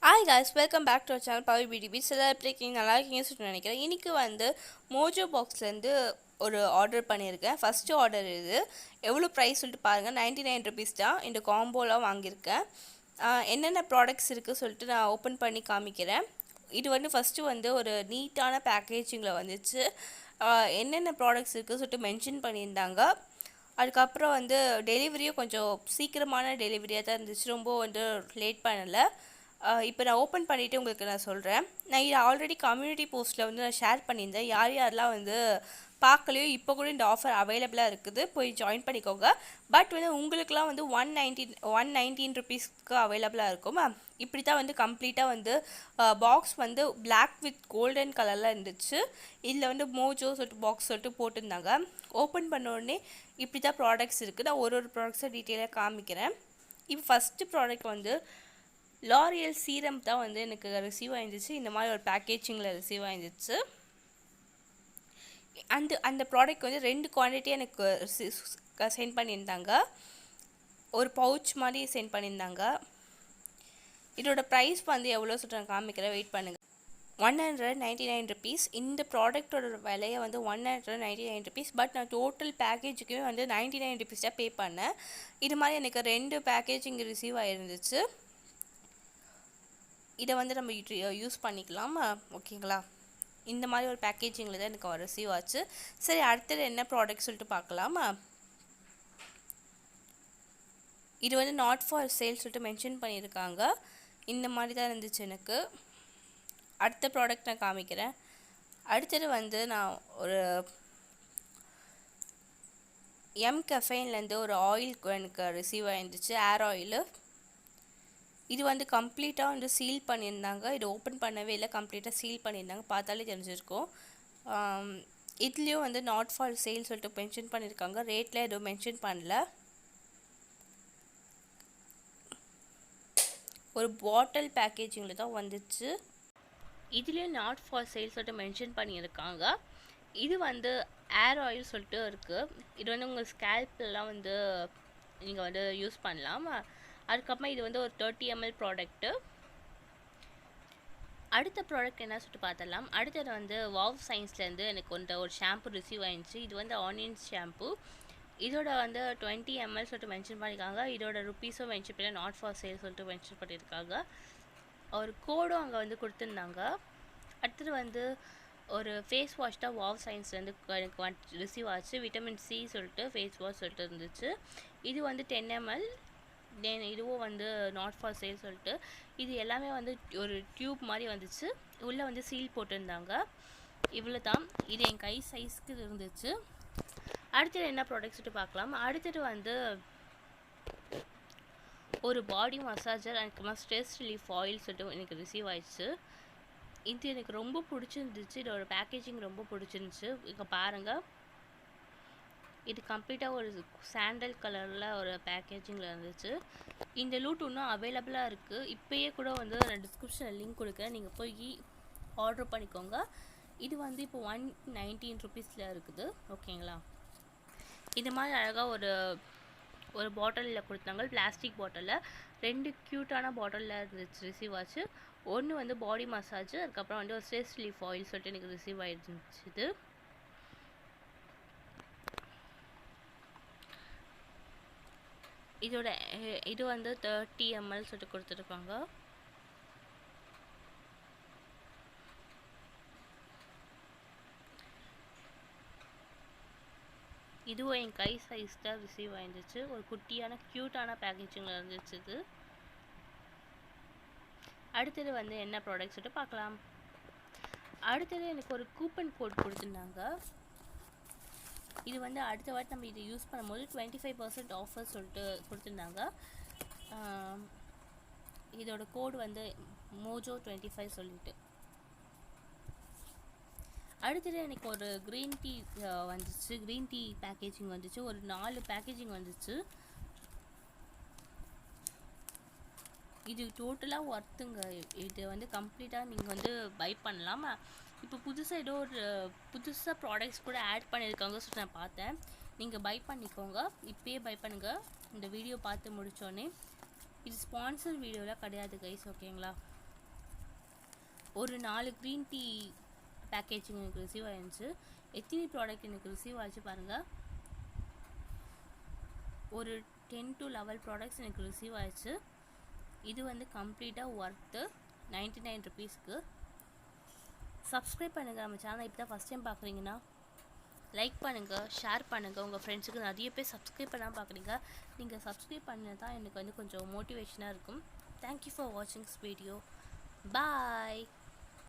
Hi guys, welcome back to our channel Pavi beauty beats. எல்லாம் எப்படி இருக்கீங்க? நல்லா இருக்கீங்கன்னு சொல்லிட்டு நினைக்கிறேன். இன்றைக்கி வந்து மோஜோ பாக்ஸ்லேருந்து ஒரு ஆர்டர் பண்ணியிருக்கேன். ஃபஸ்ட்டு ஆர்டர் இது. எவ்வளோ ப்ரைஸ் சொல்லிட்டு பாருங்கள். 99 ருபீஸ் தான். இந்த காம்போலாம் வாங்கியிருக்கேன். என்னென்ன ப்ராடக்ட்ஸ் இருக்குது சொல்லிட்டு நான் ஓப்பன் பண்ணி காமிக்கிறேன். இது வந்து ஃபஸ்ட்டு வந்து ஒரு நீட்டான பேக்கேஜிங்கில் வந்துச்சு. என்னென்ன ப்ராடக்ட்ஸ் இருக்குது சொல்லிட்டு மென்ஷன் பண்ணியிருந்தாங்க. அதுக்கப்புறம் வந்து டெலிவரியும் கொஞ்சம் சீக்கிரமான டெலிவரியாக தான் இருந்துச்சு. ரொம்ப வந்து லேட் பண்ணலை. இப்போ நான் ஓப்பன் பண்ணிவிட்டு உங்களுக்கு நான் சொல்கிறேன். நான் இது ஆல்ரெடி கம்யூனிட்டி போஸ்ட்டில் வந்து நான் ஷேர் பண்ணியிருந்தேன். யாரெல்லாம் வந்து பார்க்கலையோ இப்போ கூட இந்த ஆஃபர் அவைலபிளாக இருக்குது, போய் ஜாயின் பண்ணிக்கோங்க. பட் வந்து உங்களுக்குலாம் வந்து 119 ருபீஸ்க்கு அவைலபிளாக இருக்கும். இப்படி தான் வந்து கம்ப்ளீட்டாக வந்து பாக்ஸ் வந்து பிளாக் வித் கோல்டன் கலரில் இருந்துச்சு. இதில் வந்து மோஜோ சொல்லிட்டு பாக்ஸ் சொல்லிட்டு போட்டிருந்தாங்க. ஓப்பன் பண்ண உடனே இப்படி தான் ப்ராடக்ட்ஸ் இருக்குது. நான் ஒரு ப்ராடக்ட்ஸை டீட்டெயிலாக காமிக்கிறேன். இப்போ ஃபஸ்ட்டு ப்ராடக்ட் வந்து லாரியல் சீரம் தான் வந்து எனக்கு ரிசீவ் ஆயிருந்துச்சு. இந்த மாதிரி ஒரு பேக்கேஜிங்கில் ரிசீவ் ஆயிருந்துச்சு. அந்த ப்ராடக்ட் வந்து 2 குவான்டிட்டி எனக்கு சென்ட் பண்ணியிருந்தாங்க. ஒரு பவுச் மாதிரி சென்ட் பண்ணியிருந்தாங்க. இதோட ப்ரைஸ் வந்து எவ்வளோ சொல்லிட்டு நான் காமிக்கிறேன், வெயிட் பண்ணுங்கள். 199 ருபீஸ். இந்த ப்ராடக்டோட விலையை வந்து 199 ருபீஸ். பட் நான் டோட்டல் பேக்கேஜுக்குமே வந்து 99 ருபீஸ் தான் பே பண்ணேன். இது மாதிரி எனக்கு 2 பேக்கேஜிங் ரிசீவ் ஆகிருந்துச்சு. இதை வந்து நம்ம யூஸ் பண்ணிக்கலாம், ஓகேங்களா? இந்த மாதிரி ஒரு பேக்கேஜிங்கில் தான் எனக்கு ரிசீவ் ஆச்சு. சரி, அடுத்தது என்ன ப்ராடக்ட் சொல்லிட்டு பார்க்கலாமா? இது வந்து நாட் ஃபார் சேல் சொல்லிட்டு மென்ஷன் பண்ணியிருக்காங்க. இந்த மாதிரி தான் இருந்துச்சு எனக்கு. அடுத்த ப்ராடக்ட் நான் காமிக்கிறேன். அடுத்தது வந்து நான் ஒரு கஃபைன்லேருந்து ஒரு ஆயில் எனக்கு ரிசீவ் ஆகிருந்துச்சு, ஏர் ஆயிலு. இது வந்து கம்ப்ளீட்டாக வந்து சீல் பண்ணியிருந்தாங்க. இது ஓப்பன் பண்ணவே இல்லை, கம்ப்ளீட்டாக சீல் பண்ணியிருந்தாங்க. பார்த்தாலே தெரிஞ்சிருக்கும். இதுலேயும் வந்து நாட் ஃபார் சேல் சொல்லிட்டு மென்ஷன் பண்ணியிருக்காங்க. ரேட்டில் எதுவும் மென்ஷன் பண்ணல. ஒரு பாட்டில் பேக்கேஜிங்கில் தான் வந்துச்சு. இதுலேயும் நாட் ஃபார் சேல் சொல்லிட்டு மென்ஷன் பண்ணியிருக்காங்க. இது வந்து ஏர் ஆயில் சொல்லிட்டு இருக்குது. இது வந்து உங்கள் ஸ்கேல்ப்லாம் வந்து நீங்கள் வந்து யூஸ் பண்ணலாம். அதுக்கப்புறமா இது வந்து ஒரு 30 ml ப்ராடக்ட்டு. அடுத்த ப்ராடக்ட் என்ன சொல்லிட்டு பார்த்தலாம். அடுத்தது வந்து வாவ் சயின்ஸ்லேருந்து எனக்கு ஒரு ஷாம்பு ரிசீவ் ஆயிடுச்சு. இது வந்து ஆனியன்ஸ் ஷாம்பு. இதோட வந்து 20 ml சொல்லிட்டு மென்ஷன் பண்ணியிருக்காங்க. இதோட ருப்பீஸும் மென்ஷன் பண்ணி நாட் ஃபார் சேல் சொல்லிட்டு மென்ஷன் பண்ணியிருக்காங்க. ஒரு கோடும் அங்கே வந்து கொடுத்துருந்தாங்க. அடுத்தது வந்து ஒரு ஃபேஸ் வாஷ் தான் வாவ் சயின்ஸ்லேருந்து எனக்கு ரிசீவ் ஆச்சு. விட்டமின் சி சொல்லிட்டு ஃபேஸ் வாஷ் சொல்லிட்டு இருந்துச்சு. இது வந்து 10 ml. தென் இதுவும் வந்து நாட் ஃபார் சேல் சொல்லிட்டு. இது எல்லாமே வந்து ஒரு டியூப் மாதிரி வந்துச்சு. உள்ளே வந்து சீல் போட்டிருந்தாங்க. இவ்வளோ தான். இது என் கை சைஸ்க்கு இருந்துச்சு. அடுத்தது என்ன ப்ராடக்ட் சொல்லிட்டு பார்க்கலாம். அடுத்தது வந்து ஒரு பாடி மசாஜர் அதுக்கப்புறமா ஸ்ட்ரெஸ் ரிலீஃப் ஆயில் சொல்லிட்டு எனக்கு ரிசீவ் ஆயிடுச்சு. இது எனக்கு ரொம்ப பிடிச்சிருந்துச்சு. இதோட பேக்கேஜிங் ரொம்ப பிடிச்சிருந்துச்சு. இங்கே பாருங்கள், இது கம்ப்ளீட்டாக ஒரு சாண்டல் கலரில் ஒரு பேக்கேஜிங்கில் இருந்துச்சு. இந்த லூட் இன்னும் அவைலபிளாக இருக்குது. இப்போயே கூட வந்து நான் டிஸ்கிரிப்ஷனில் லிங்க் கொடுக்குறேன், நீங்கள் போய் ஆர்டர் பண்ணிக்கோங்க. இது வந்து இப்போ 119 ருபீஸில் இருக்குது, ஓகேங்களா? இது மாதிரி அழகாக ஒரு பாட்டிலில் கொடுத்தாங்க, பிளாஸ்டிக் பாட்டிலில். 2 க்யூட்டான பாட்டிலில் இருந்துச்சு ரிசீவ் ஆச்சு. ஒன்று வந்து பாடி மசாஜ், அதுக்கப்புறம் வந்து ஒரு ஸ்ட்ரெஸ் ரிலீஃப் ஆயில் சொல்லிட்டு எனக்கு ரிசீவ் ஆகிருந்துச்சு. இது வந்து 30 ml சொல்லிட்டு கொடுத்துருக்காங்க. இதுவும் என் கை சைஸ் தான் ரிசீவ் ஆயிருந்துச்சு. ஒரு குட்டியான க்யூட்டான பேக்கேஜிங்கில் இருந்துச்சு இது. அடுத்தது வந்து என்ன ப்ராடக்ட் சொல்லிட்டு பார்க்கலாம். அடுத்தது எனக்கு ஒரு கூப்பன் கோட் கொடுத்துருந்தாங்க. இது வந்து அடுத்த வாட்டி நம்ம இதை யூஸ் பண்ணும்போது 25% ஆஃபர் சொல்லிட்டு கொடுத்துருந்தாங்க. இதோட கோடு வந்து mojo 25 சொல்லிட்டு. அடுத்தது எனக்கு ஒரு க்ரீன் டீ வந்துச்சு. க்ரீன் டீ பேக்கேஜிங் வந்துச்சு. ஒரு 4 பேக்கேஜிங் வந்துச்சு. இது டோட்டலாக ஒர்த்துங்க. இது வந்து கம்ப்ளீட்டாக நீங்கள் வந்து பை பண்ணலாம். இப்போ புதுசாக ஏதோ ஒரு புதுசாக ப்ராடக்ட்ஸ் கூட ஆட் பண்ணியிருக்காங்க சொல்லிட்டு நான் பார்த்தேன். நீங்கள் பை பண்ணிக்கோங்க, இப்போயே பை பண்ணுங்கள். இந்த வீடியோ பார்த்து முடித்தோடனே. இது ஸ்பான்சர் வீடியோலாம் கிடையாது கைஸ், ஓகேங்களா? ஒரு 4 க்ரீன் டீ பேக்கேஜிங் எனக்கு ரிசீவ் ஆயிருந்துச்சு. எத்தனை ப்ராடக்ட் எனக்கு ரிசீவ் ஆச்சு பாருங்கள். ஒரு 10 to 11 ப்ராடக்ட்ஸ் எனக்கு ரிசீவ் ஆயிடுச்சு. இது வந்து கம்ப்ளீட்டாக ஒர்த்து 99 ருபீஸ்க்கு. சப்ஸ்கிரைப் பண்ணுங்கள் நம்ம சேனலை. இப்போ தான் ஃபஸ்ட் டைம் பார்க்குறீங்கன்னா லைக் பண்ணுங்கள், ஷேர் பண்ணுங்கள். உங்கள் ஃப்ரெண்ட்ஸுக்கு நிறைய பேர் சப்ஸ்கிரைப் பண்ணாமல் பார்க்குறீங்க. நீங்கள் சப்ஸ்கிரைப் பண்ணால் தான் எனக்கு வந்து கொஞ்சம் மோட்டிவேஷனாக இருக்கும். தேங்க்யூ ஃபார் வாட்சிங் திஸ் வீடியோ. பாய்.